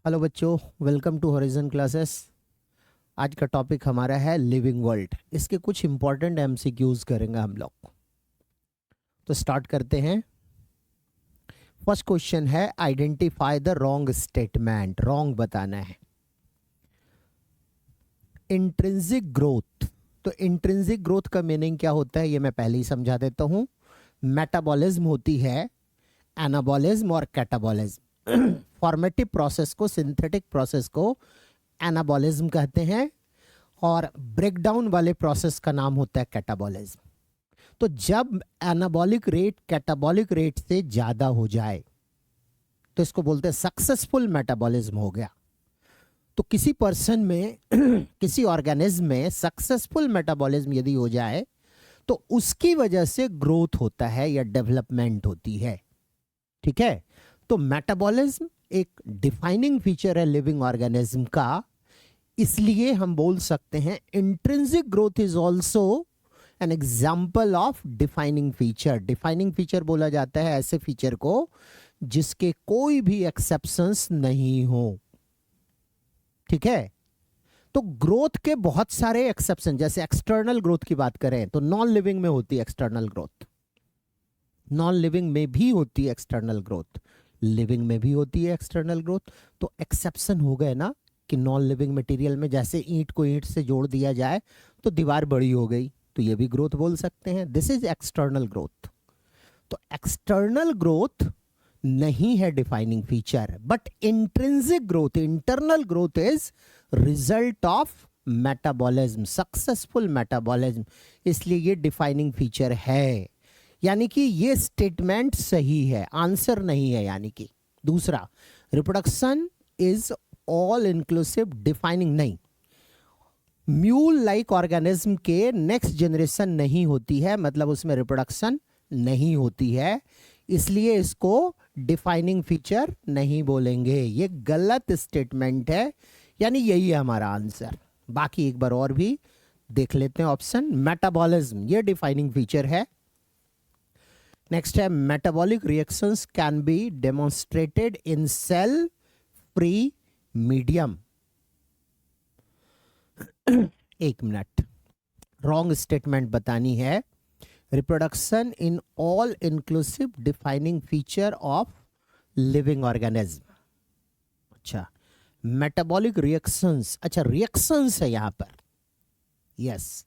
Hello बच्चों, welcome to horizon classes. आज का टॉपिक हमारा है लिविंग वर्ल्ड। इसके कुछ इंपॉर्टेंट एमसीक्यूज करेंगे हम लोग। तो स्टार्ट करते हैं। फर्स्ट क्वेश्चन है identify the wrong statement. Wrong बताना है। Intrinsic growth. तो इंट्रिंसिक ग्रोथ का मीनिंग क्या होता है ये मैं पहले ही समझा देता हूं। मेटाबॉलिज्म होती है एनाबॉलिज्म और कैटाबॉलिज्म। फॉर्मेटिव प्रोसेस को, सिंथेटिक प्रोसेस को एनाबॉलिज्म कहते हैं और ब्रेकडाउन वाले प्रोसेस का नाम होता है कैटाबॉलिज्म। तो जब एनाबॉलिक रेट कैटाबॉलिक रेट से ज़्यादा हो जाए तो इसको बोलते हैं सक्सेसफुल मेटाबॉलिज्म हो गया। तो किसी पर्सन में किसी ऑर्गेनिज्म में सक्सेसफुल मेटाबॉलिज्म यदि हो जाए तो उसकी वजह से ग्रोथ होता है या डेवलपमेंट होती है। ठीक है। तो मेटाबॉलिज्म एक डिफाइनिंग फीचर है लिविंग ऑर्गेनिज्म का। इसलिए हम बोल सकते हैं intrinsic growth is also an example of defining feature. Defining feature बोला जाता है ऐसे फीचर को जिसके कोई भी एक्सेप्शंस नहीं हो। ठीक है। तो ग्रोथ के बहुत सारे एक्सेप्शन, जैसे एक्सटर्नल ग्रोथ की बात करें तो नॉन लिविंग में होती है एक्सटर्नल ग्रोथ, नॉन लिविंग में भी होती है एक्सटर्नल ग्रोथ, लिविंग में भी होती है एक्सटर्नल ग्रोथ। तो एक्सेप्शन हो गए ना कि नॉन लिविंग मटेरियल में जैसे ईंट को ईंट से जोड़ दिया जाए तो दीवार बड़ी हो गई, तो ये भी ग्रोथ बोल सकते हैं। This is external growth. तो एक्सटर्नल ग्रोथ नहीं है defining feature, but intrinsic growth, internal growth is result of metabolism, successful metabolism. इसलिए ये डिफाइनिंग फीचर है। यानी कि ये स्टेटमेंट सही है, आंसर नहीं है। यानी कि दूसरा, reproduction is all inclusive defining नहीं। म्यूल लाइक ऑर्गेनिज्म के नेक्स्ट जनरेशन नहीं होती है, मतलब उसमें रिप्रोडक्शन नहीं होती है, इसलिए इसको डिफाइनिंग फीचर नहीं बोलेंगे। ये गलत स्टेटमेंट है। यानी यही है हमारा आंसर। बाकी एक बार और भी देख लेते हैं ऑप्शन। मेटाबॉलिज्म ये डिफाइनिंग फीचर है। नेक्स्ट है metabolic reactions can be demonstrated in cell free medium. एक मिनट, रॉन्ग स्टेटमेंट बतानी है। Reproduction in all inclusive defining feature of living organism. अच्छा, मेटाबॉलिक रिएक्शंस, अच्छा रिएक्शंस है यहां पर। यस,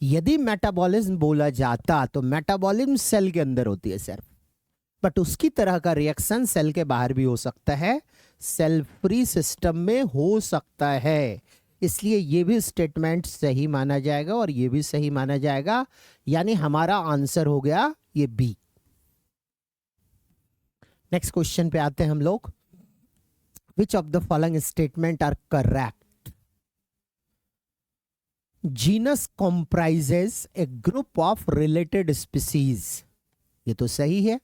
यदि मेटाबॉलिज्म बोला जाता तो मेटाबॉलिज्म सेल के अंदर होती है सिर्फ, बट उसकी तरह का रिएक्शन सेल के बाहर भी हो सकता है, सेल फ्री सिस्टम में हो सकता है। इसलिए ये भी स्टेटमेंट सही माना जाएगा और ये भी सही माना जाएगा। यानी हमारा आंसर हो गया ये बी। नेक्स्ट क्वेश्चन पे आते हैं हम लोग। Which of the following statement are correct? Genus comprises a group of related species. ये तो सही है।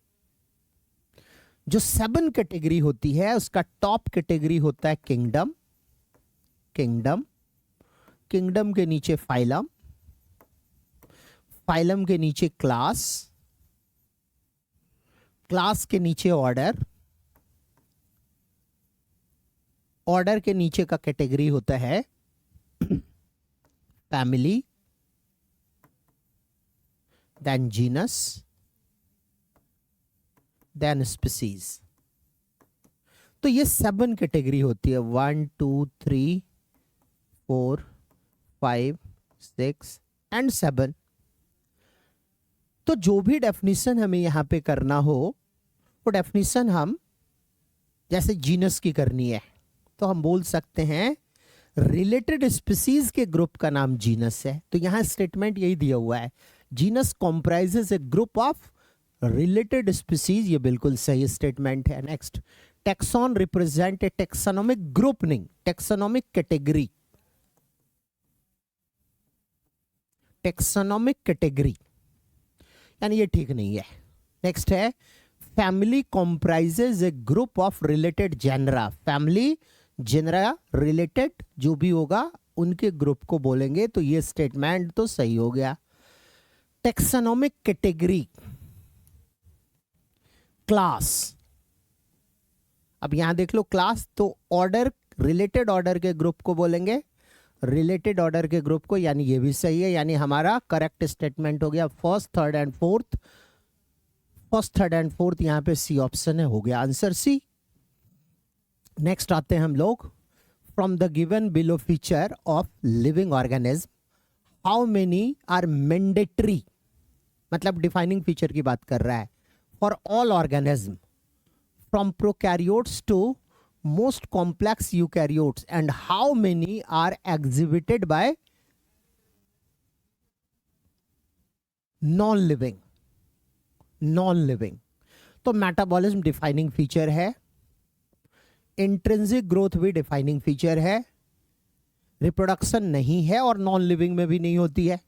जो 7 कैटेगरी होती है उसका टॉप कैटेगरी होता है किंगडम। किंगडम, किंगडम के नीचे फाइलम, फाइलम के नीचे क्लास, क्लास के नीचे ऑर्डर, ऑर्डर के नीचे का कैटेगरी होता है family, then genus, then species. तो ये 7 कैटेगरी होती है। 1 2 3 4 5 6 एंड 7। तो जो भी डेफिनेशन हमें यहां पे करना हो वो डेफिनेशन हम जैसे जीनस की करनी है तो हम बोल सकते हैं रिलेटेड स्पीसीज के ग्रुप का नाम जीनस है। तो यहां स्टेटमेंट यही दिया हुआ है, genus comprises a group of related species. ये बिल्कुल सही स्टेटमेंट है। Next, taxon represent a taxonomic group, नहीं टेक्सोनोमिक कैटेगरी। टेक्सोनोमिक कैटेगरी यानी ये ठीक नहीं है। नेक्स्ट है family comprises a group of related genera. Family genera related जो भी होगा उनके ग्रुप को बोलेंगे। तो ये स्टेटमेंट तो सही हो गया। टेक्सोनोमिक कैटेगरी, क्लास, अब यहां देख लो क्लास, तो ऑर्डर, रिलेटेड ऑर्डर के ग्रुप को बोलेंगे, रिलेटेड ऑर्डर के ग्रुप को, यानी ये भी सही है, यानी हमारा करेक्ट स्टेटमेंट हो गया first third and fourth. First third and fourth यहाँ पे सी ऑप्शन है, हो गया आंसर सी। नेक्स्ट आते हैं हम लोग, from the given below feature of living organism how many are mandatory, मतलब डिफाइनिंग फीचर की बात कर रहा है, for all organism from prokaryotes to most complex eukaryotes, and how many are exhibited by non-living, non-living। तो metabolism defining feature है, intrinsic growth भी defining feature है, रिप्रोडक्शन नहीं है और नॉन लिविंग में भी नहीं होती है,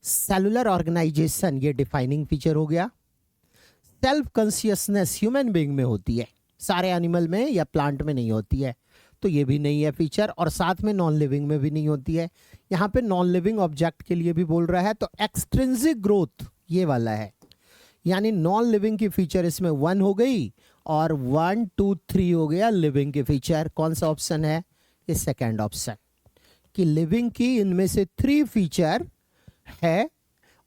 सेलुलर ऑर्गेनाइजेशन ये डिफाइनिंग फीचर हो गया, सेल्फ कॉन्शियसनेस ह्यूमन बीइंग में होती है, सारे एनिमल में या प्लांट में नहीं होती है, तो ये भी नहीं है फीचर, और साथ में नॉन लिविंग में भी नहीं होती है। यहाँ पे नॉन लिविंग ऑब्जेक्ट के लिए भी बोल रहा है, तो एक्सट्रिंसिक ग्रोथ ये वाला है, यानी नॉन लिविंग की फीचर इसमें 1 हो गई और 1 2 3 हो गया लिविंग की फीचर। कौन सा ऑप्शन है? ये सेकेंड ऑप्शन, कि लिविंग की इनमें से 3 फीचर है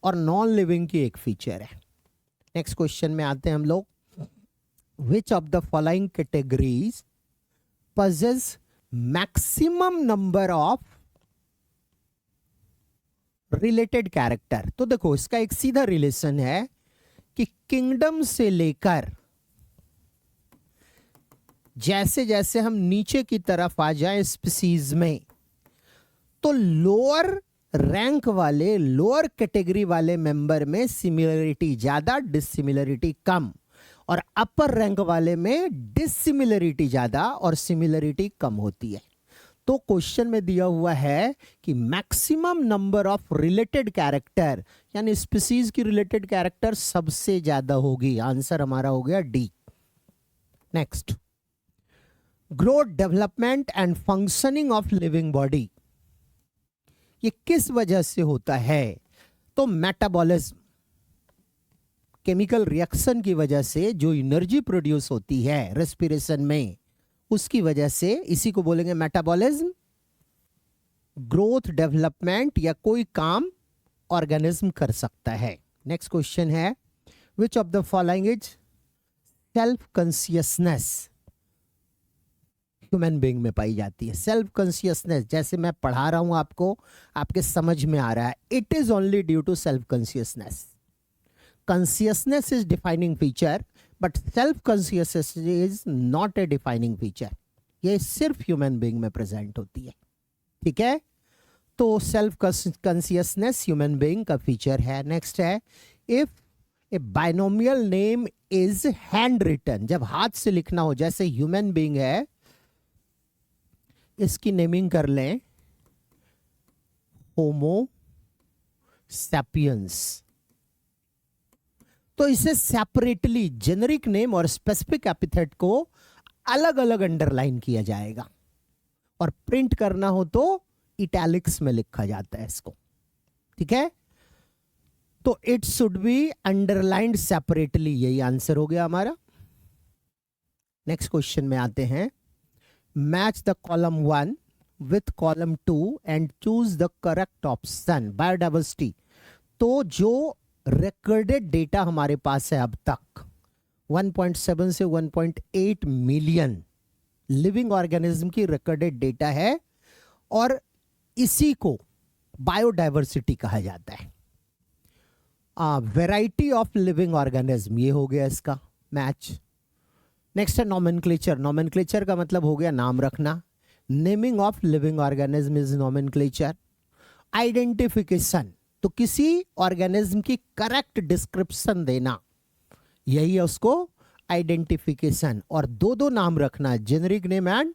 और नॉन लिविंग की 1 फीचर है। नेक्स्ट क्वेश्चन में आते हैं हम लोग, which of the following categories possess maximum number of related character। तो देखो इसका एक सीधा रिलेशन है कि किंगडम से लेकर जैसे जैसे हम नीचे की तरफ आ जाए स्पीसीज में, तो लोअर रैंक वाले, लोअर कैटेगरी वाले मेंबर में सिमिलरिटी ज्यादा, डिसिमिलरिटी कम, और अपर रैंक वाले में डिसिमिलरिटी ज्यादा और सिमिलरिटी कम होती है। तो क्वेश्चन में दिया हुआ है कि maximum number of related character, यानी स्पीसीज की रिलेटेड कैरेक्टर सबसे ज्यादा होगी। आंसर हमारा हो गया D. Next, growth, development and functioning of living body, ये किस वजह से होता है? तो मेटाबॉलिज्म, केमिकल रिएक्शन की वजह से जो एनर्जी प्रोड्यूस होती है रेस्पिरेशन में, उसकी वजह से, इसी को बोलेंगे मेटाबॉलिज्म। ग्रोथ, डेवलपमेंट या कोई काम ऑर्गेनिज्म कर सकता है। नेक्स्ट क्वेश्चन है, विच of the following is self consciousness human being में पाई जाती है? सेल्फ कॉन्शियसनेस, जैसे मैं पढ़ा रहा हूं आपको, आपके समझ में आ रहा है, it is only due to self consciousness. Consciousness is defining feature, but self consciousness is not a defining feature। ये सिर्फ ह्यूमन बीइंग में प्रेजेंट होती है, ठीक है? तो सेल्फ कॉन्शियसनेस ह्यूमन बीइंग का फीचर है। नेक्स्ट है, if a binomial name is hand written, जब हाथ से लिखना हो, जैसे ह्यूमन बीइंग है, इसकी नेमिंग कर लें होमो सैपियंस, तो इसे सेपरेटली जेनरिक नेम और स्पेसिफिक एपिथेट को अलग अलग अंडरलाइन किया जाएगा, और प्रिंट करना हो तो इटैलिक्स में लिखा जाता है इसको, ठीक है? तो it should be underlined separately, यही आंसर हो गया हमारा। नेक्स्ट क्वेश्चन में आते हैं, match the column 1 with column 2 and choose the correct option. Biodiversity, तो जो रिकॉर्डेड डेटा हमारे पास है अब तक 1.7 से 1.8 मिलियन लिविंग ऑर्गेनिज्म की रिकॉर्डेड डेटा है, और इसी को बायोडाइवर्सिटी कहा जाता है। वैरायटी ऑफ लिविंग ऑर्गेनिज्म, ये हो गया इसका मैच। नेक्स्ट है नोमेनक्लेचर। नोमेनक्लेचर का मतलब हो गया नाम रखना, naming of living organism is nomenclature. Identification, तो किसी ऑर्गेनिज्म की करेक्ट डिस्क्रिप्शन देना, यही है उसको आइडेंटिफिकेशन। और 2 नाम रखना, generic name and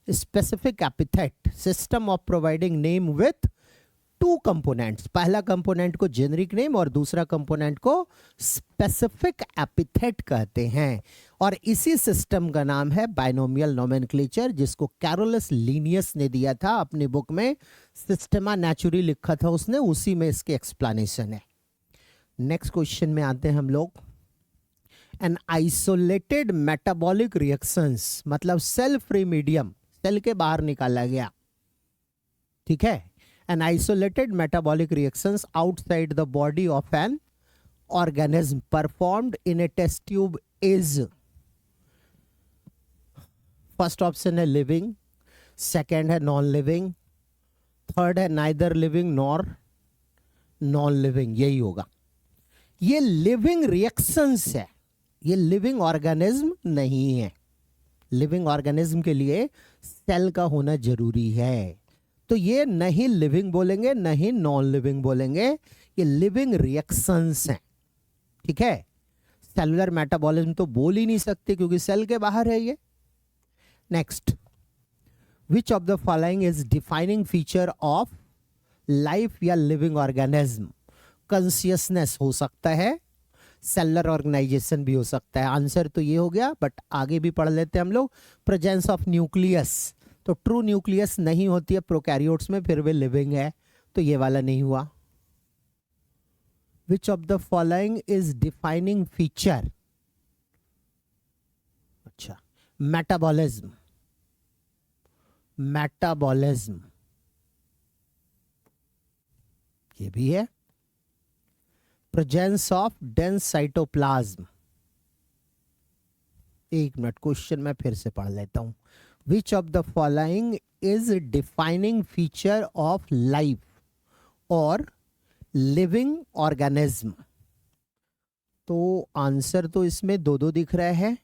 specific epithet. System of providing name with 2 components, पहला कंपोनेंट को जेनरिक नेम और दूसरा कंपोनेंट को स्पेसिफिक एपिथेट कहते हैं, और इसी सिस्टम का नाम है बाइनोमियल नोमेनक्लेचर, जिसको कैरोलस लीनियस ने दिया था अपनी बुक में, सिस्टेमा नेचुरी लिखा था उसने, उसी में इसके एक्सप्लेनेशन है। नेक्स्ट क्वेश्चन में आते हैं हम लोग, एन आइसोलेटेड मेटाबॉलिक रिएक्शंस मतलब सेल फ्री मीडियम, सेल के बाहर निकाला गया, ठीक है। An isolated metabolic reactions outside the body of an organism performed in a test tube is, first option है लिविंग, सेकेंड है नॉन लिविंग, थर्ड है neither living nor non living, यही होगा। ये लिविंग रिएक्शंस है, ये लिविंग ऑर्गेनिज्म नहीं है। लिविंग ऑर्गेनिज्म के लिए सेल का होना जरूरी है, तो ये नहीं लिविंग बोलेंगे नहीं नॉन लिविंग बोलेंगे, ये लिविंग रिएक्शंस हैं, ठीक है। सेलुलर मेटाबॉलिज्म तो बोल ही नहीं सकते क्योंकि सेल के बाहर है ये। Next, which of the following is defining feature of life या लिविंग ऑर्गेनिज्म? कॉन्शियसनेस हो सकता है, सेलुलर ऑर्गेनाइजेशन भी हो सकता है। आंसर तो ये हो गया, बट आगे भी पढ़ लेते हैं हम लोग। प्रेजेंस ऑफ न्यूक्लियस, तो ट्रू न्यूक्लियस नहीं होती है प्रोकैरियोट्स में, फिर भी लिविंग है, तो ये वाला नहीं हुआ। Which of the following is defining feature? अच्छा, मेटाबॉलिज्म, मेटाबॉलिज्म ये भी है। प्रेजेंस ऑफ डेंस साइटोप्लाज्म, एक मिनट, क्वेश्चन मैं फिर से पढ़ लेता हूं। Which of the following is defining feature of life और लिविंग ऑर्गेनिज्म? तो आंसर तो इसमें दो दो दिख रहा है,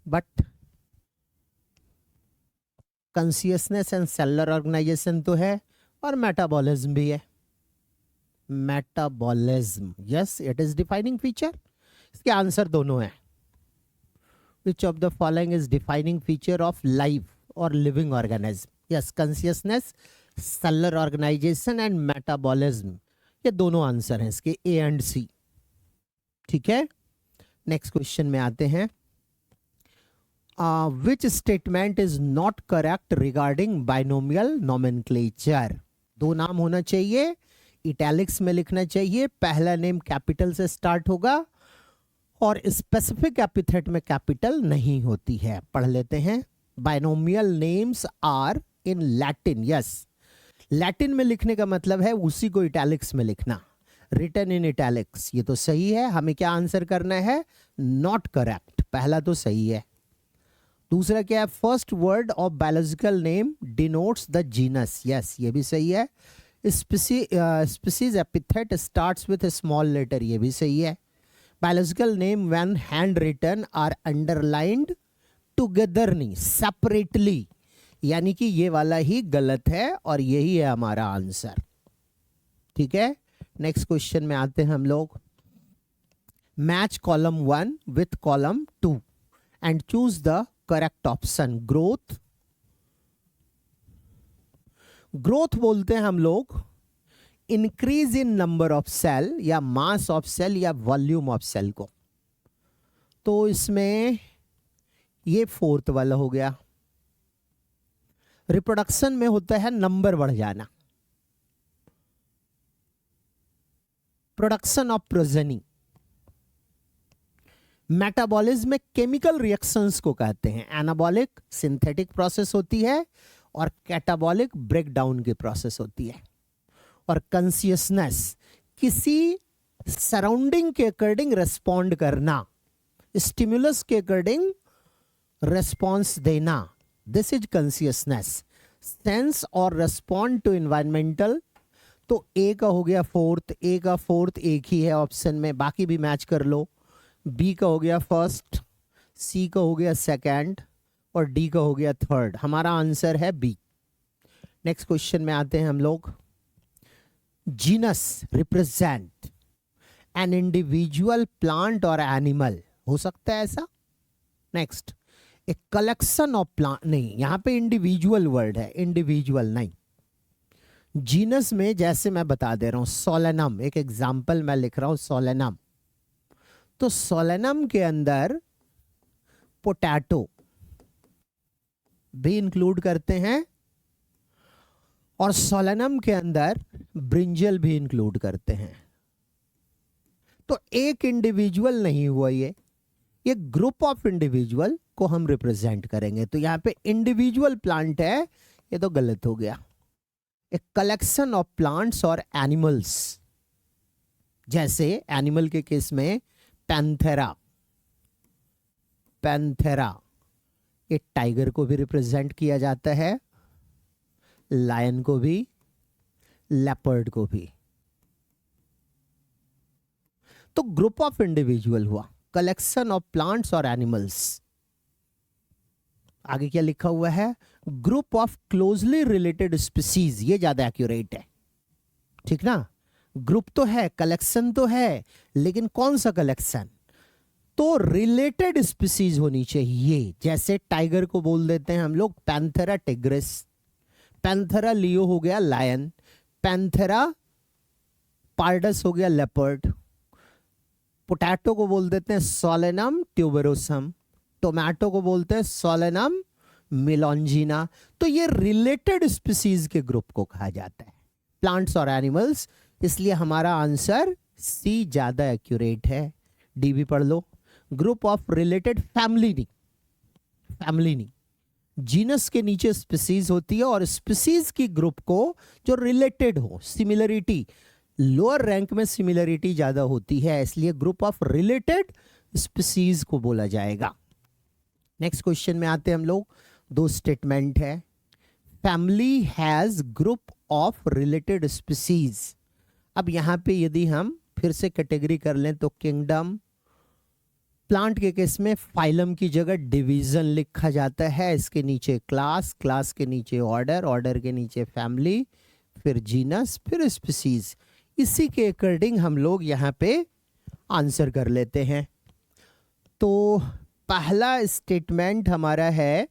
but consciousness and cellular organisation तो है और मेटाबॉलिज्म भी है। Metabolism, yes, it is defining feature. इसके आंसर दोनों हैं। Which of the following is defining feature of life और living organism? Yes, consciousness, cellular organisation and metabolism, ये दोनों आंसर हैं इसके, ए एंड सी, ठीक है। नेक्स्ट क्वेश्चन में आते हैं। Which statement is not correct regarding binomial nomenclature? दो नाम होना चाहिए, इटैलिक्स में लिखना चाहिए, पहला नेम कैपिटल से स्टार्ट होगा और स्पेसिफिक एपिथेट में कैपिटल नहीं होती है। पढ़ लेते हैं। Binomial names are in Latin, yes, Latin में लिखने का मतलब है उसी को इटैलिक्स में लिखना, रिटन इन इटैलिक्स, ये तो सही है। हमें क्या आंसर करना है? नॉट करेक्ट, पहला तो सही है। दूसरा क्या है? First word of biological name denotes the genus, yes, ये भी सही है। Species epithet starts with small letter, ये भी सही है। Biological name when hand written are underlined together, नहीं सेपरेटली, यानी कि ये वाला ही गलत है और यही है हमारा आंसर, ठीक है। नेक्स्ट क्वेश्चन में आते हैं हम लोग। Match column 1 with column 2 and choose the correct option. Growth, growth बोलते हैं हम लोग increase in number of cell या मास ऑफ सेल या वॉल्यूम ऑफ सेल को, तो इसमें ये फोर्थ वाला हो गया। रिप्रोडक्शन में होता है नंबर बढ़ जाना, प्रोडक्शन ऑफ प्रोजेनी। मेटाबॉलिज्म में केमिकल रिएक्शंस को कहते हैं। एनाबॉलिक सिंथेटिक प्रोसेस होती है और कैटाबॉलिक ब्रेकडाउन की प्रोसेस होती है। और कॉन्शियसनेस किसी सराउंडिंग के अकॉर्डिंग रेस्पॉन्ड करना, स्टिमुलस के अकॉर्डिंग रेस्पॉन्स देना, दिस इज कॉन्शियसनेस। सेंस और रेस्पॉन्ड टू इन्वायरमेंटल, तो ए का हो गया फोर्थ, ए का फोर्थ एक ही है ऑप्शन में, बाकी भी मैच कर लो। बी का हो गया फर्स्ट, सी का हो गया सेकंड और डी का हो गया थर्ड। हमारा आंसर है बी। नेक्स्ट क्वेश्चन में आते हैं हम लोग। Genus represent an individual plant और एनिमल, हो सकता है ऐसा। Next, a collection of plant, नहीं यहां पे इंडिविजुअल वर्ड है, इंडिविजुअल नहीं। जीनस में जैसे मैं बता दे रहा हूं, सोलेनम, एक एग्जाम्पल मैं लिख रहा हूं, सोलेनम, तो सोलेनम के अंदर पोटैटो भी इंक्लूड करते हैं और सोलेनम के अंदर ब्रिंजल भी इंक्लूड करते हैं। तो एक इंडिविजुअल नहीं हुआ, ये ग्रुप ऑफ इंडिविजुअल को हम रिप्रेजेंट करेंगे। तो यहाँ पे इंडिविजुअल प्लांट है, ये तो गलत हो गया। ए कलेक्शन ऑफ प्लांट्स और एनिमल्स, जैसे एनिमल के केस में पैंथेरा, पैंथेरा ये टाइगर को भी रिप्रेजेंट किया जाता है, लायन को भी, लेपर्ड को भी। तो ग्रुप ऑफ इंडिविजुअल हुआ, कलेक्शन ऑफ प्लांट्स और एनिमल्स। आगे क्या लिखा हुआ है, group of closely related species, ये ज्यादा एक्यूरेट है, ठीक ना। ग्रुप तो है, कलेक्शन तो है, लेकिन कौन सा कलेक्शन, तो रिलेटेड स्पीसीज होनी चाहिए। जैसे टाइगर को बोल देते हैं हम लोग पैंथेरा टिग्रिस, पैंथेरा लियो हो गया लायन, पैंथेरा पार्डस हो गया लेपर्ड, पोटैटो को बोल देते हैं सोलेनम ट्यूबरोसम, टोमेटो को बोलते हैं सोलेनम मिलोंजिना। तो ये रिलेटेड स्पीसीज के ग्रुप को कहा जाता है, प्लांट्स और एनिमल्स। इसलिए हमारा आंसर सी ज्यादा एक्यूरेट है। डी भी पढ़ लो, ग्रुप ऑफ रिलेटेड, फैमिली नहीं, फैमिली नहीं, जीनस के नीचे स्पीसीज होती है और स्पीसीज की ग्रुप को जो रिलेटेड हो, सिमिलरिटी, लोअर रैंक में सिमिलरिटी ज्यादा होती है, इसलिए ग्रुप ऑफ रिलेटेड स्पीसीज को बोला जाएगा। नेक्स्ट क्वेश्चन में आते हैं हम लोग। दो स्टेटमेंट है, family has group of related species. अब यहां पे यदि हम फिर से कैटेगरी कर लें तो किंगडम, प्लांट के केस में फाइलम की जगह डिवीजन लिखा जाता है, इसके नीचे क्लास, क्लास के नीचे ऑर्डर, ऑर्डर के नीचे फैमिली, फिर जीनस, फिर स्पीसीज। इसी के अकॉर्डिंग हम लोग यहाँ पे आंसर कर लेते हैं। तो पहला स्टेटमेंट हमारा है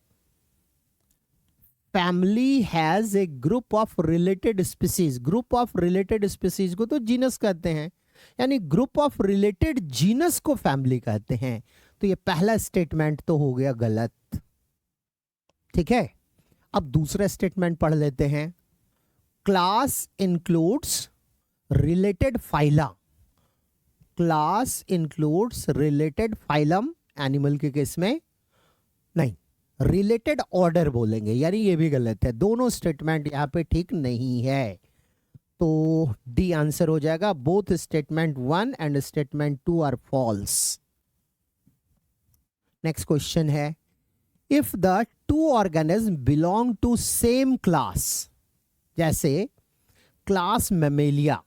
family has a group of related species. Group of related species को तो जीनस कहते हैं, यानी ग्रुप ऑफ रिलेटेड जीनस को फैमिली कहते हैं। तो ये पहला स्टेटमेंट तो हो गया गलत, ठीक है। अब दूसरा स्टेटमेंट पढ़ लेते हैं, class includes related phyla, class includes related phylum, animal के केस में नहीं, रिलेटेड ऑर्डर बोलेंगे, यानी ये भी गलत है। दोनों स्टेटमेंट यहां पे ठीक नहीं है, तो डी आंसर हो जाएगा। Both statement 1 and statement 2 are false. Next question है, if the two organism belong to same class, जैसे क्लास मैमेलिया,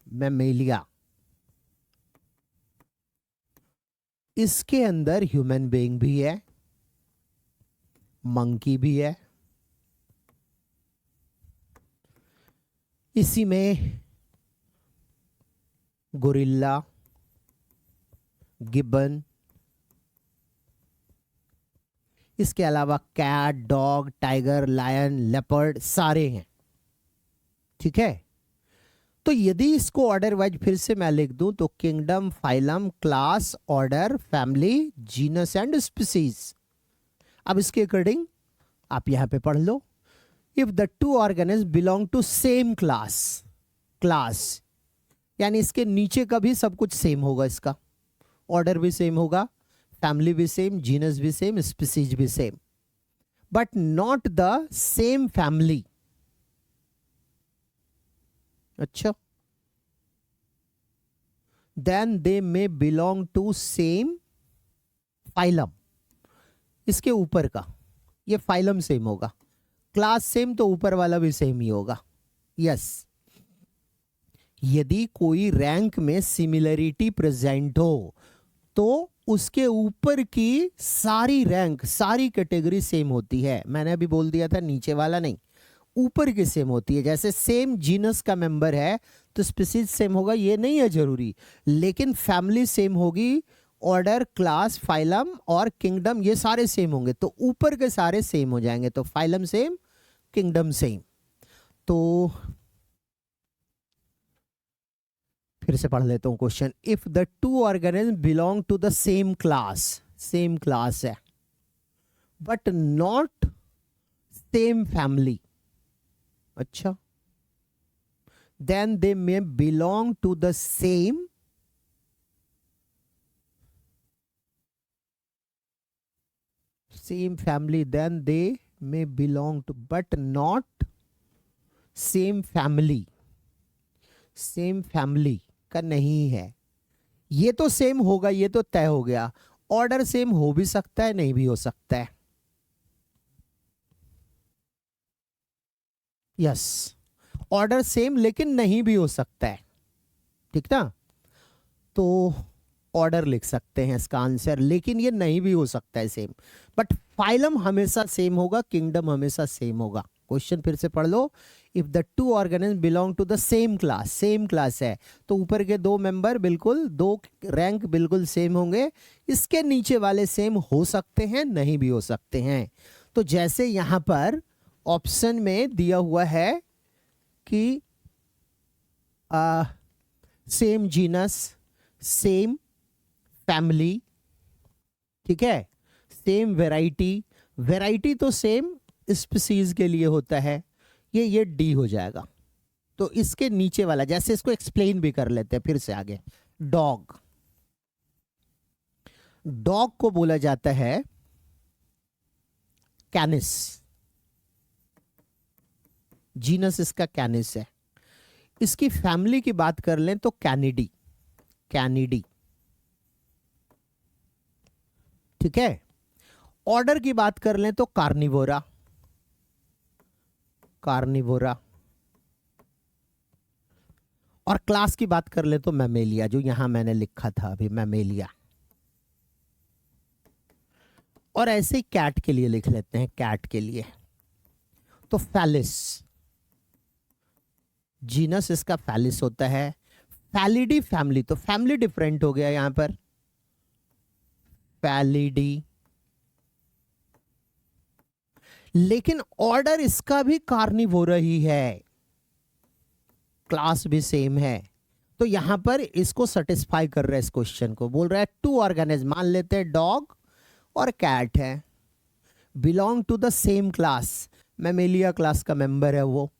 मैमेलिया, इसके अंदर ह्यूमन बीइंग भी है, मंकी भी है, इसी में गोरिल्ला, गिब्बन, इसके अलावा cat, dog, tiger, lion, leopard सारे हैं, ठीक है। तो यदि इसको ऑर्डर वाइज फिर से मैं लिख दूं तो kingdom, phylum, class, order, family, genus and species. अब इसके अकॉर्डिंग आप यहां पे पढ़ लो, if the two organism belong to same class, class यानी इसके नीचे का भी सब कुछ सेम होगा, इसका ऑर्डर भी सेम होगा, फैमिली भी सेम, जीनस भी सेम, स्पीसीज भी same, but not the same family. अच्छा, then they may belong to same phylum, इसके ऊपर का ये फाइलम सेम होगा, क्लास सेम तो ऊपर वाला भी सेम ही होगा। यस, यदि कोई रैंक में सिमिलरिटी प्रेजेंट हो तो उसके ऊपर की सारी रैंक, सारी कैटेगरी सेम होती है। मैंने अभी बोल दिया था नीचे वाला नहीं, ऊपर की सेम होती है। जैसे सेम जीनस का मेंबर है तो स्पीसीज सेम होगा, ये नहीं है जरूरी, लेकिन फैमिली सेम होगी, ऑर्डर, क्लास, फाइलम और किंगडम ये सारे सेम होंगे, तो ऊपर के सारे सेम हो जाएंगे। तो फाइलम सेम, किंगडम सेम। तो फिर से पढ़ लेता हूं question, if the two organism belong to the same class, same class है बट नॉट सेम फैमिली, अच्छा, then they may belong to the same same family, then they may belong to, but not same family. Same family का नहीं है, ये तो same होगा, ये तो तय हो गया। ऑर्डर सेम हो भी सकता है, नहीं भी हो सकता है। यस, ऑर्डर सेम लेकिन नहीं भी हो सकता है, ठीक ना। तो ऑर्डर लिख सकते हैं इसका आंसर, लेकिन ये नहीं भी हो सकता है सेम। बट फाइलम हमेशा सेम होगा, किंगडम हमेशा सेम होगा। क्वेश्चन फिर से पढ़ लो। If the two organism belong to the same class, same class है तो ऊपर के दो मेंबर बिल्कुल, दो रैंक बिल्कुल सेम होंगे। इसके नीचे वाले सेम हो सकते हैं, नहीं भी हो सकते हैं। तो जैसे यहां पर ऑप्शन में दिया हुआ है कि सेम जीनस, सेम फैमिली, ठीक है, सेम वेराइटी। वेराइटी तो सेम स्पीसीज के लिए होता है, ये डी हो जाएगा। तो इसके नीचे वाला, जैसे इसको एक्सप्लेन भी कर लेते हैं फिर से आगे। डॉग, डॉग को बोला जाता है कैनिस, जीनस इसका कैनिस है। इसकी फैमिली की बात कर लें तो कैनिडी, कैनिडी, ठीक है। ऑर्डर की बात कर लें तो कार्निवोरा, कार्निवोरा। और क्लास की बात कर लें तो मैमेलिया, जो यहां मैंने लिखा था अभी, मैमेलिया। और ऐसे ही कैट के लिए लिख लेते हैं, कैट के लिए तो फैलिस, जीनस इसका फैलिस होता है। फैलिडी फैमिली, तो फैमिली डिफरेंट हो गया यहां पर, फैलिडी। लेकिन ऑर्डर इसका भी कार्निवोरा ही है, क्लास भी सेम है। तो यहां पर इसको सेटिस्फाई कर रहा है, इस क्वेश्चन को बोल रहा है टू ऑर्गेनिज्म, मान लेते हैं डॉग और कैट है, belong to the same class, mammalia class का मेंबर है वो,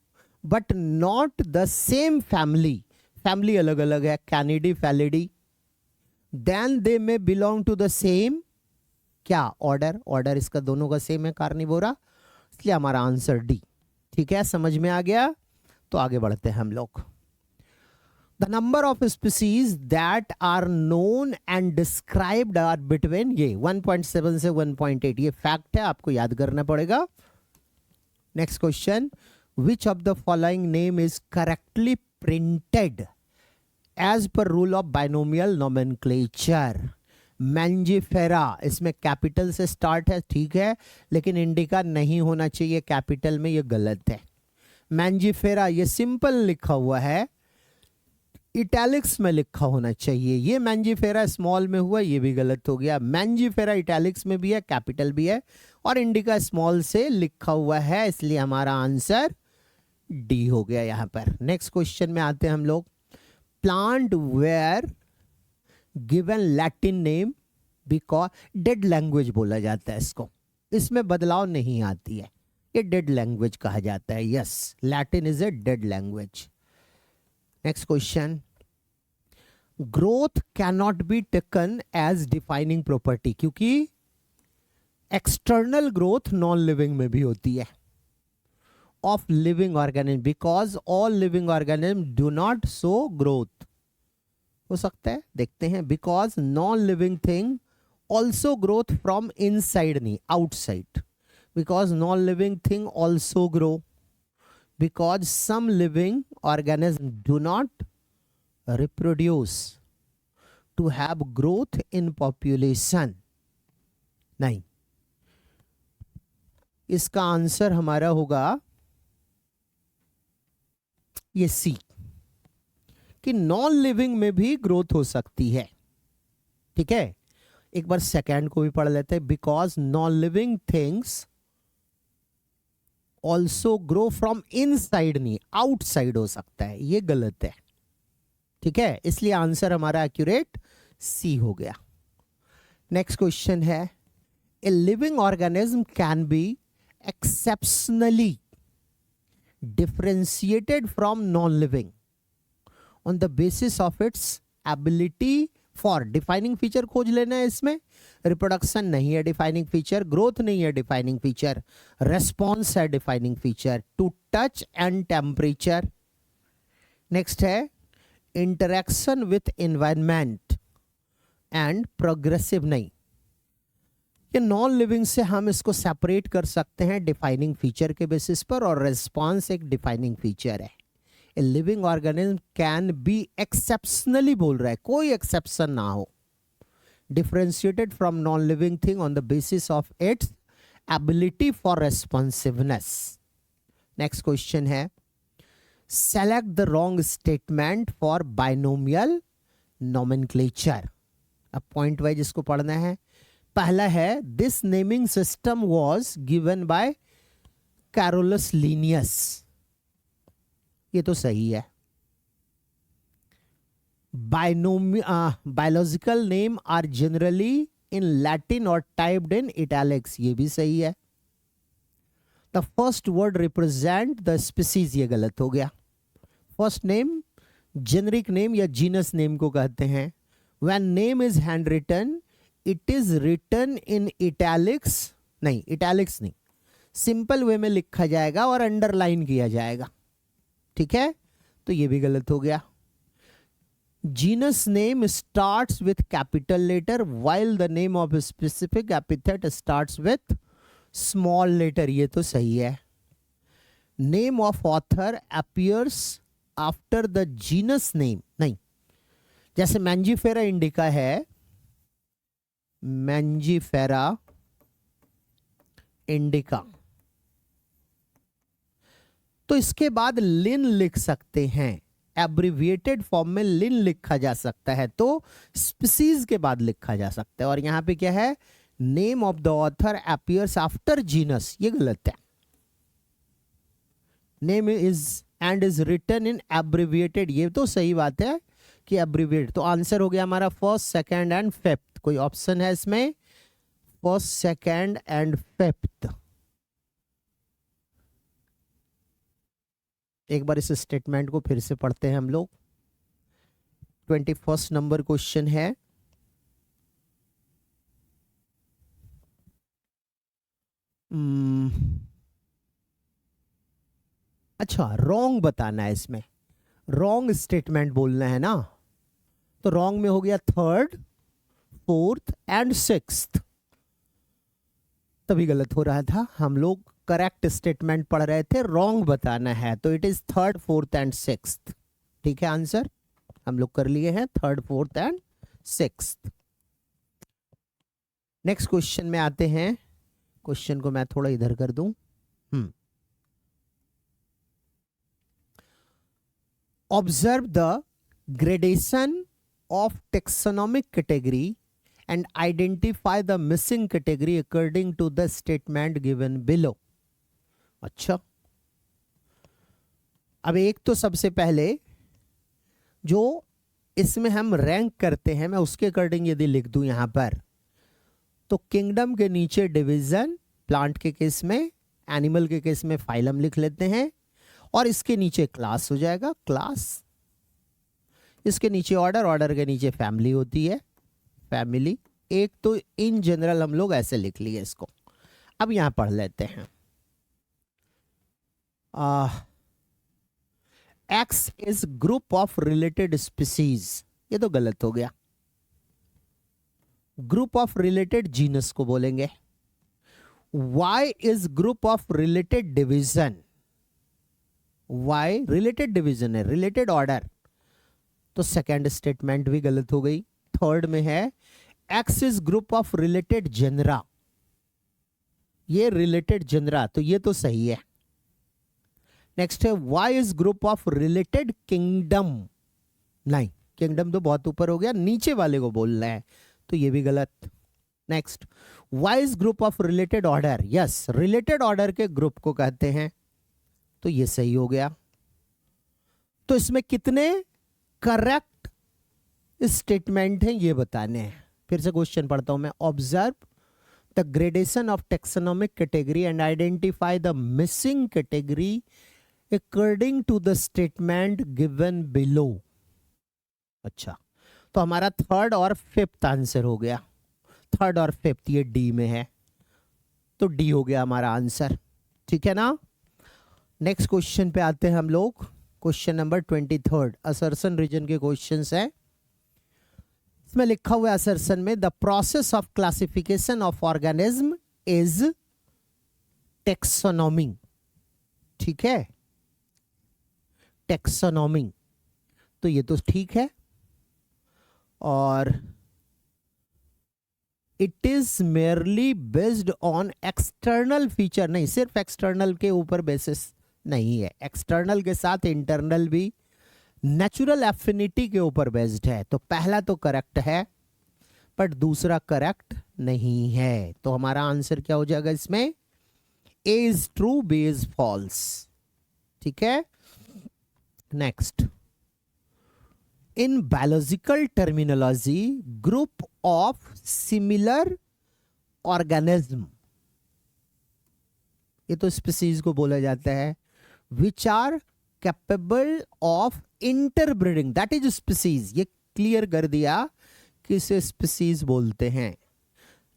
but not the same family, family अलग अलग है, canidae felidae. Then they may belong to the same क्या, ऑर्डर, ऑर्डर इसका दोनों का सेम है, कार्निवोरा, इसलिए हमारा आंसर डी। ठीक है, समझ में आ गया। तो आगे बढ़ते हैं हम लोग। The number of species that are known and described are between, ये 1.7 से 1.8, ये फैक्ट है, आपको याद करना पड़ेगा। Next question, which of the following name is correctly printed as per rule of binomial nomenclature. Mangifera, इसमें कैपिटल से स्टार्ट है, ठीक है, लेकिन इंडिका नहीं होना चाहिए कैपिटल में, ये गलत है। मैंजीफेरा ये सिंपल लिखा हुआ है, इटैलिक्स में लिखा होना चाहिए। ये मैंजीफेरा स्मॉल में हुआ, ये भी गलत हो गया। मैंजीफेरा इटैलिक्स में भी है, कैपिटल भी है, और इंडिका स्मॉल से लिखा हुआ है, इसलिए हमारा आंसर डी हो गया यहां पर। नेक्स्ट क्वेश्चन में आते हैं हम लोग। Plant were given Latin name because, dead language बोला जाता है इसको, इसमें बदलाव नहीं आती है, ये डेड लैंग्वेज कहा जाता है। Yes, Latin is a dead language. Next question, growth can not be taken as defining property, क्योंकि एक्सटर्नल ग्रोथ नॉन लिविंग में भी होती है, of living organism, because all living organism do not show growth. हो सकता है, देखते हैं। Because non living thing also growth from inside, नहीं outside. Because non living thing also grow, because some living organism do not reproduce to have growth in population. नहीं, इसका answer हमारा होगा ये सी, कि नॉन लिविंग में भी ग्रोथ हो सकती है। ठीक है, एक बार सेकेंड को भी पढ़ लेते हैं। Because non living things also grow from inside, नहीं आउटसाइड हो सकता है, ये गलत है। ठीक है, इसलिए आंसर हमारा एक्यूरेट सी हो गया। नेक्स्ट क्वेश्चन है, a living organism can be exceptionally differentiated from non-living on the basis of its ability for defining feature खोज लेना है इसमें। रिप्रोडक्शन नहीं है डिफाइनिंग फीचर, ग्रोथ नहीं है डिफाइनिंग फीचर, रेस्पॉन्स है defining feature, to touch and temperature. Next है interaction with environment and progressive नहीं। ये नॉन लिविंग से हम इसको सेपरेट कर सकते हैं डिफाइनिंग फीचर के बेसिस पर, और रेस्पॉन्स एक डिफाइनिंग फीचर है। A living organism can be exceptionally बोल रहा है, कोई एक्सेप्शन ना हो, differentiated from non living thing on the basis of its ability for responsiveness. Next question है select the wrong statement for binomial nomenclature. अब point wise इसको पढ़ना है। पहला है this naming system was given by Carolus Linnaeus, ये तो सही है। Biological name are generally in Latin और टाइप्ड इन इटैलिक्स, ये भी सही है। The first word represent the species, ये गलत हो गया। फर्स्ट नेम जेनरिक नेम या जीनस नेम को कहते हैं। When name is hand written it is written in italics, नहीं इटैलिक्स नहीं, सिंपल वे में लिखा जाएगा और अंडरलाइन किया जाएगा, ठीक है, तो ये भी गलत हो गया। Genus name starts with capital letter while the name of specific epithet starts with small letter, ये तो सही है। Name of author appears after the genus name, नहीं, जैसे मैंजीफेरा इंडिका है, मैंजीफेरा इंडिका, तो इसके बाद लिन लिख सकते हैं, एब्रिविएटेड फॉर्म में लिन लिखा जा सकता है, तो स्पीसीज के बाद लिखा जा सकता है। और यहां पे क्या है, name of the author appears after genus, ये गलत है। Name is and is written in abbreviated, ये तो सही बात है कि एब्रिविएट, तो आंसर हो गया हमारा फर्स्ट, सेकंड एंड फिफ्थ। कोई ऑप्शन है इसमें, फर्स्ट, सेकंड एंड फिफ्थ। एक बार इस स्टेटमेंट को फिर से पढ़ते हैं हम लोग। 21 नंबर क्वेश्चन है, अच्छा रॉन्ग बताना है इसमें, रॉन्ग स्टेटमेंट बोलना है ना, तो रॉन्ग में हो गया थर्ड, फोर्थ एंड सिक्स्थ, तभी गलत हो रहा था। हम लोग करेक्ट स्टेटमेंट पढ़ रहे थे, रॉन्ग बताना है, तो it is third, fourth and sixth, ठीक है। आंसर हम लोग कर लिए हैं third, fourth and sixth. Next question में आते हैं। क्वेश्चन को मैं थोड़ा इधर कर दूं। Observe the gradation of taxonomic category and identify the missing category according to the statement given below। अच्छा, अब एक तो सबसे पहले जो इसमें हम रैंक करते हैं, मैं उसके अकॉर्डिंग यदि लिख दूं यहां पर, तो किंगडम के नीचे डिवीजन, प्लांट के केस में, एनिमल के केस में फाइलम लिख लेते हैं, और इसके नीचे क्लास हो जाएगा, क्लास, इसके नीचे ऑर्डर, ऑर्डर के नीचे फैमिली होती है, फैमिली। एक तो इन जनरल हम लोग ऐसे लिख लिए इसको। अब यहां पढ़ लेते हैं, x is group of related species, ये तो गलत हो गया, ग्रुप ऑफ रिलेटेड जीनस को बोलेंगे। Y is group of related division, Y related division है, रिलेटेड ऑर्डर, तो सेकेंड स्टेटमेंट भी गलत हो गई। थर्ड में है X is group of related genera, ये रिलेटेड जेनरा, तो ये तो सही है। नेक्स्ट है Y is group of related kingdom, नहीं, किंगडम तो बहुत ऊपर हो गया, नीचे वाले को बोलना है, तो ये भी गलत। Next, Y is group of related order, yes, related order के ग्रुप को कहते हैं, तो ये सही हो गया। तो इसमें कितने करेक्ट स्टेटमेंट हैं ये बताने हैं। फिर से क्वेश्चन पढ़ता हूं मैं। Observe the gradation of taxonomic category and identify the missing category according to the statement given below. अच्छा, तो हमारा थर्ड और फिफ्थ आंसर हो गया। थर्ड और फिफ्थ ये डी में है, तो डी हो गया हमारा आंसर। ठीक है ना। नेक्स्ट क्वेश्चन पे आते हैं हम लोग। क्वेश्चन नंबर 23 असर्शन रीजन के क्वेश्चंस है। इसमें लिखा हुआ है असर्शन में the process of classification of organism is taxonomy. ठीक है, टेक्सोनॉमी, तो ये तो ठीक है। और it is merely based on external feature, नहीं सिर्फ एक्सटर्नल के ऊपर बेसिस नहीं है, एक्सटर्नल के साथ इंटरनल भी नेचुरल एफिनिटी के ऊपर बेस्ड है। तो पहला तो करेक्ट है, बट दूसरा करेक्ट नहीं है। तो हमारा आंसर क्या हो जाएगा इसमें? A is true, B is false. ठीक है। Next, in biological terminology group of similar organism, ये तो स्पीसीज को बोला जाता है, which are capable of interbreeding, that is species. ये क्लियर कर दिया कि इसे स्पीसीज बोलते हैं।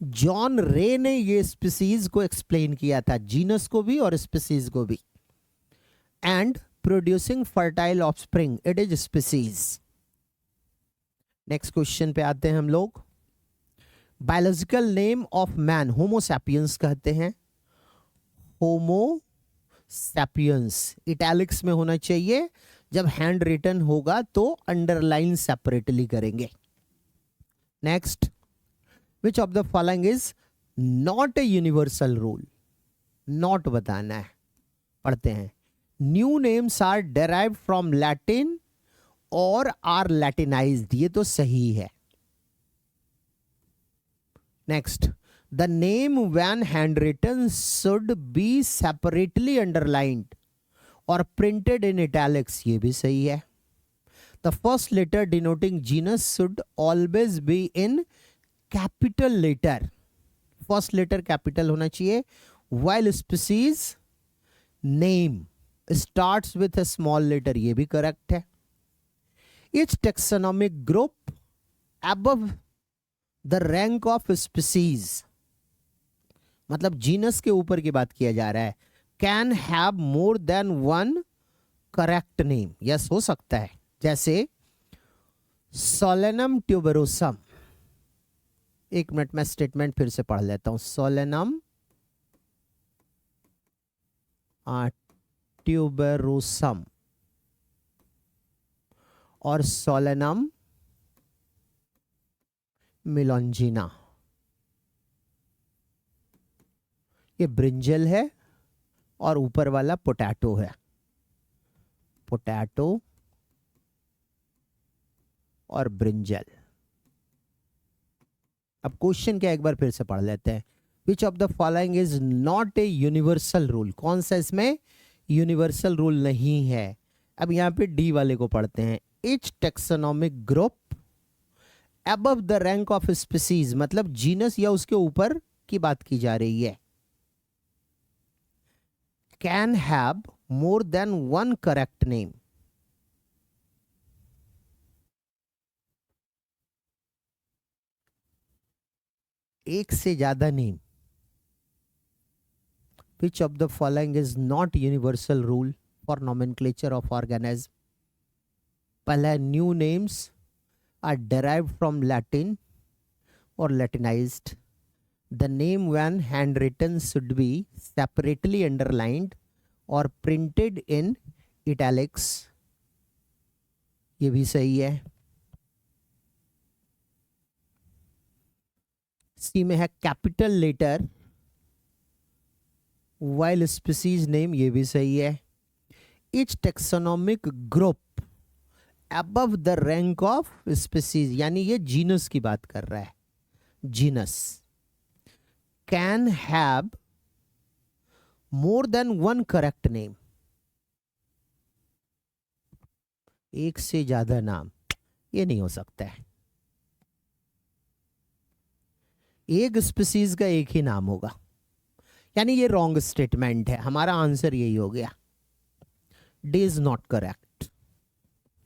जॉन रे ने ये स्पीसीज को एक्सप्लेन किया था, जीनस को भी और स्पीसीज को भी। And producing fertile offspring, it is species. Next question पे आते हैं हम लोग। Biological name of man Homo sapiens कहते हैं। होमो सैपियंस इटैलिक्स में होना चाहिए, जब हैंड रिटन होगा तो अंडरलाइन सेपरेटली करेंगे। Next, which of the following is not a universal rule, not बताना है। पढ़ते हैं, new names are derived from Latin और आर लैटिनाइज्ड, ये तो सही है। Next, the name when handwritten should be separately underlined और प्रिंटेड इन इटैलिक्स, ये भी सही है। The first letter denoting genus should always be in capital letter, first letter capital होना चाहिए। While species name starts with a small letter, ये भी correct है। Each taxonomic group above the rank of species, मतलब genus के ऊपर की बात किया जा रहा है, can have more than one correct name, yes हो सकता है। जैसे सोलेनम ट्यूबरोसम, एक मिनट में स्टेटमेंट फिर से पढ़ लेता हूं। सोलेनम ट्यूबरोसम और सोलेनम मिलोंजिना, ये ब्रिंजल है और ऊपर वाला पोटैटो है, पोटैटो और ब्रिंजल। अब क्वेश्चन क्या एक बार फिर से पढ़ लेते हैं। Which of the following is not a universal rule, कौन सा इसमें यूनिवर्सल रूल नहीं है? अब यहां पे डी वाले को पढ़ते हैं। Each taxonomic group above the rank of species, मतलब जीनस या उसके ऊपर की बात की जा रही है, can have more than one correct name, एक से ज्यादा name. Which of the following is not universal rule for nomenclature of organism? पहला, new names are derived from Latin or Latinized. The name when handwritten should be separately underlined or printed in italics, ये भी सही है। C में है capital letter while species name, ये भी सही है। Each taxonomic group above the rank of species, यानी ये जीनस की बात कर रहा है, genus can have more than one correct name, एक से ज्यादा नाम, ये नहीं हो सकता है। एक स्पीसीज का एक ही नाम होगा, यानी ये रॉन्ग स्टेटमेंट है। हमारा आंसर यही हो गया, डी इज नॉट करेक्ट।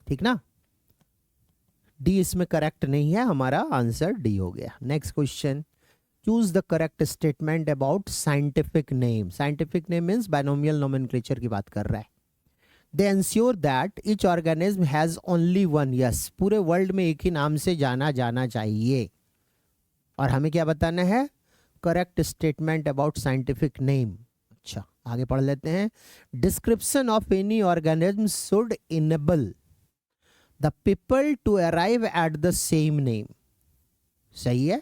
ठीक ना, डी इसमें करेक्ट नहीं है, हमारा आंसर डी हो गया। Next question, choose the correct statement about scientific name. Scientific name means binomial nomenclature की बात कर रहा है। They ensure that each organism has only one, yes, पूरे वर्ल्ड में एक ही नाम से जाना जाना चाहिए। और हमें क्या बताना है, correct statement about scientific name. अच्छा, आगे पढ़ लेते हैं। Description of any organism should enable the people to arrive at the same name. सही है,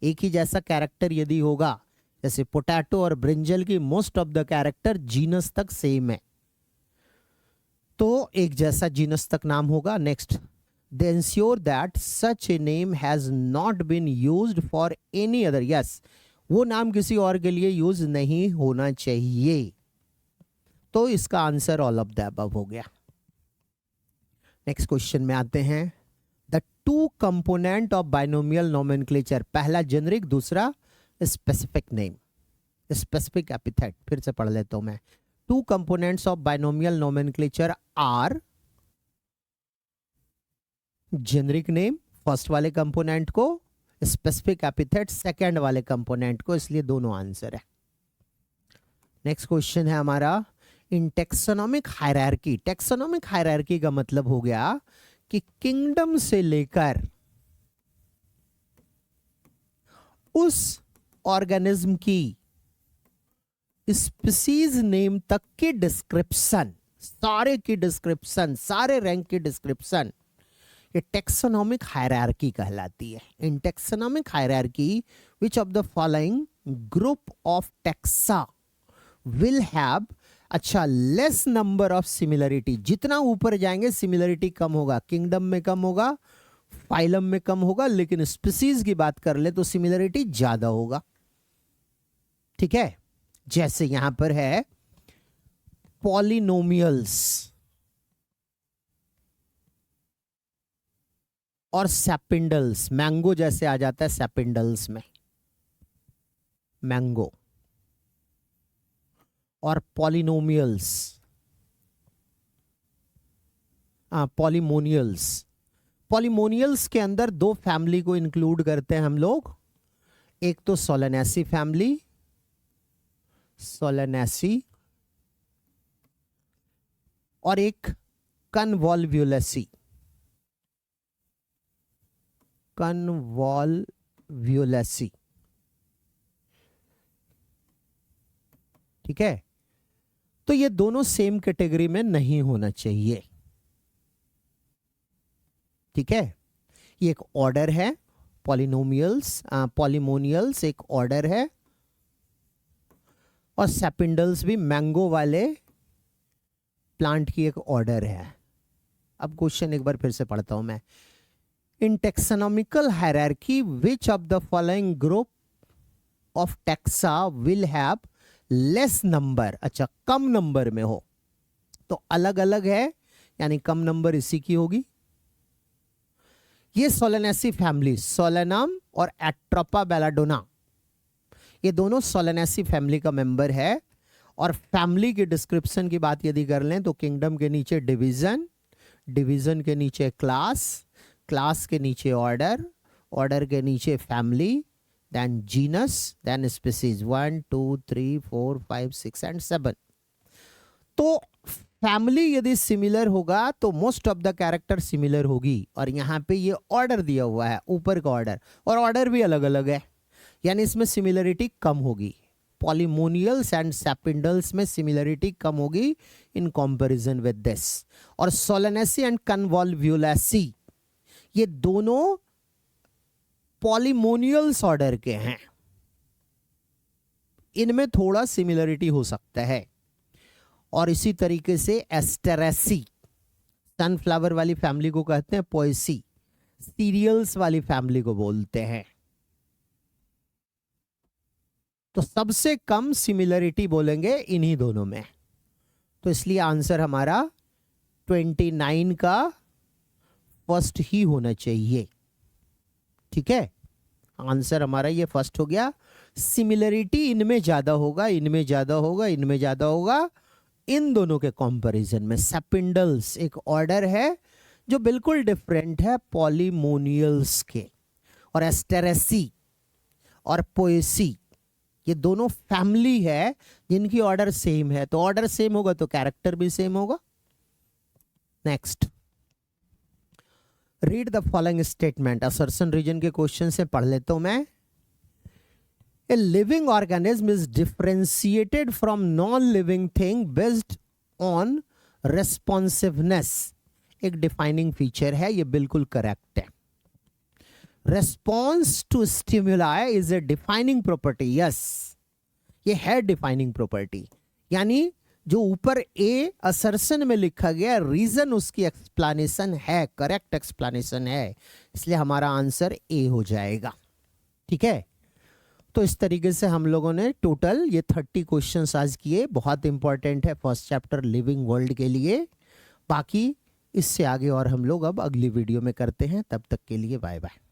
एक ही जैसा कैरेक्टर यदि होगा, जैसे पोटैटो और ब्रिंजल की most of the character genus तक सेम है, तो एक जैसा जीनस तक नाम होगा। Next, they ensure that such a name has not been used for any other, yes, वो नाम किसी और के लिए यूज नहीं होना चाहिए। तो इसका answer all of the above हो गया। नेक्स्ट क्वेश्चन में आते हैं। The two component of binomial nomenclature, पहला जेनरिक, दूसरा स्पेसिफिक नेम, स्पेसिफिक एपिथेट। फिर से पढ़ लेता हूं मैं। Two components of binomial nomenclature are generic name first वाले कंपोनेंट को, स्पेसिफिक एपिथेट सेकंड वाले कंपोनेंट को, इसलिए दोनों आंसर है। नेक्स्ट क्वेश्चन है हमारा, in taxonomic hierarchy. Taxonomic hierarchy का मतलब हो गया कि किंगडम से लेकर उस ऑर्गेनिज्म की स्पीसीज नेम तक की डिस्क्रिप्शन, सारे की डिस्क्रिप्शन, सारे रैंक की डिस्क्रिप्शन, ये टेक्सोनोमिक हायरार्की कहलाती है। In taxonomic hierarchy which of the following group of taxa will have, अच्छा, लेस नंबर ऑफ सिमिलरिटी। जितना ऊपर जाएंगे सिमिलरिटी कम होगा, किंगडम में कम होगा, फाइलम में कम होगा, लेकिन स्पीसीज की बात कर ले तो सिमिलरिटी ज्यादा होगा। ठीक है, जैसे यहां पर है पॉलिनोमियल्स और सैपिंडल्स। मैंगो जैसे आ जाता है सैपिंडल्स में, मैंगो और पॉलिनोमियल्स, पॉलीमोनियल्स। पॉलीमोनियल्स के अंदर दो फैमिली को इंक्लूड करते हैं हम लोग, एक तो सोलेनेसी फैमिली, सोलेनेसी, और एक कन्वॉल्व्यूलेसी, कन्वॉल्व्यूलेसी। ठीक है, तो ये दोनों सेम कैटेगरी में नहीं होना चाहिए। ठीक है, ये एक ऑर्डर है, पॉलिनोमियल्स, पॉलीमोनियल्स एक ऑर्डर है, और सैपिंडल्स भी मैंगो वाले प्लांट की एक ऑर्डर है। अब क्वेश्चन एक बार फिर से पढ़ता हूं मैं। In taxonomical hierarchy which of the following group of taxa will have less number, अच्छा, कम नंबर में हो, तो अलग अलग है, यानी कम नंबर इसी की होगी। ये सोलेनेसी फैमिली, सोलेनम और एट्रोपा बेलाडोना, ये दोनों सोलेनेसी फैमिली का मेंबर है। और फैमिली की डिस्क्रिप्शन की बात यदि कर लें तो किंगडम के नीचे डिवीजन, डिवीजन के नीचे क्लास, क्लास के नीचे ऑर्डर, ऑर्डर के नीचे family, then genus, then species, 1 2 3 4 5 6 and 7। तो फैमिली यदि सिमिलर होगा तो most of the character similar होगी, और यहाँ पे ये ऑर्डर दिया हुआ है, ऊपर का ऑर्डर, और ऑर्डर भी अलग अलग है, यानी इसमें सिमिलरिटी कम होगी। पॉलीमोनियल्स एंड सैपिंडल्स में सिमिलरिटी कम होगी इन कंपैरिजन विद दिस। और सोलेनेसी एंड कन्वॉल्व्यूलेसी ये दोनों पॉलीमोनियल्स ऑर्डर के हैं, इनमें थोड़ा सिमिलरिटी हो सकता है। और इसी तरीके से एस्टेरेसी, सनफ्लावर वाली फैमिली को कहते हैं पोएसी, सीरियल्स वाली फैमिली को बोलते हैं। तो सबसे कम सिमिलरिटी बोलेंगे इन्हीं दोनों में, तो इसलिए आंसर हमारा 29 का फर्स्ट ही होना चाहिए। ठीक है, आंसर हमारा ये फर्स्ट हो गया। सिमिलरिटी इनमें ज्यादा होगा, इनमें ज्यादा होगा, इनमें ज्यादा होगा, इन दोनों के कंपैरिजन में। सैपिंडल्स एक ऑर्डर है जो बिल्कुल डिफरेंट है पॉलीमोनियल्स के। और एस्टेरेसी और पोएसी ये दोनों फैमिली है जिनकी ऑर्डर सेम है, तो ऑर्डर सेम होगा तो कैरेक्टर भी सेम होगा। Next, read the following statement. Assertion reason के क्वेश्चन से पढ़ लेता हूं मैं। A living organism is differentiated from non living thing based on responsiveness. एक डिफाइनिंग फीचर है, ये बिल्कुल करेक्ट है। Response to stimuli is a defining property. Yes, ये है डिफाइनिंग प्रॉपर्टी, यानी जो ऊपर ए असर्शन में लिखा गया रीजन उसकी एक्सप्लेनेशन है, करेक्ट एक्सप्लेनेशन है, इसलिए हमारा आंसर ए हो जाएगा। ठीक है, तो इस तरीके से हम लोगों ने टोटल ये 30 क्वेश्चंस आज किए। बहुत इंपॉर्टेंट है फर्स्ट चैप्टर लिविंग वर्ल्ड के लिए। बाकी इससे आगे और हम लोग अब अगली वीडियो में करते हैं। तब तक के लिए बाय बाय।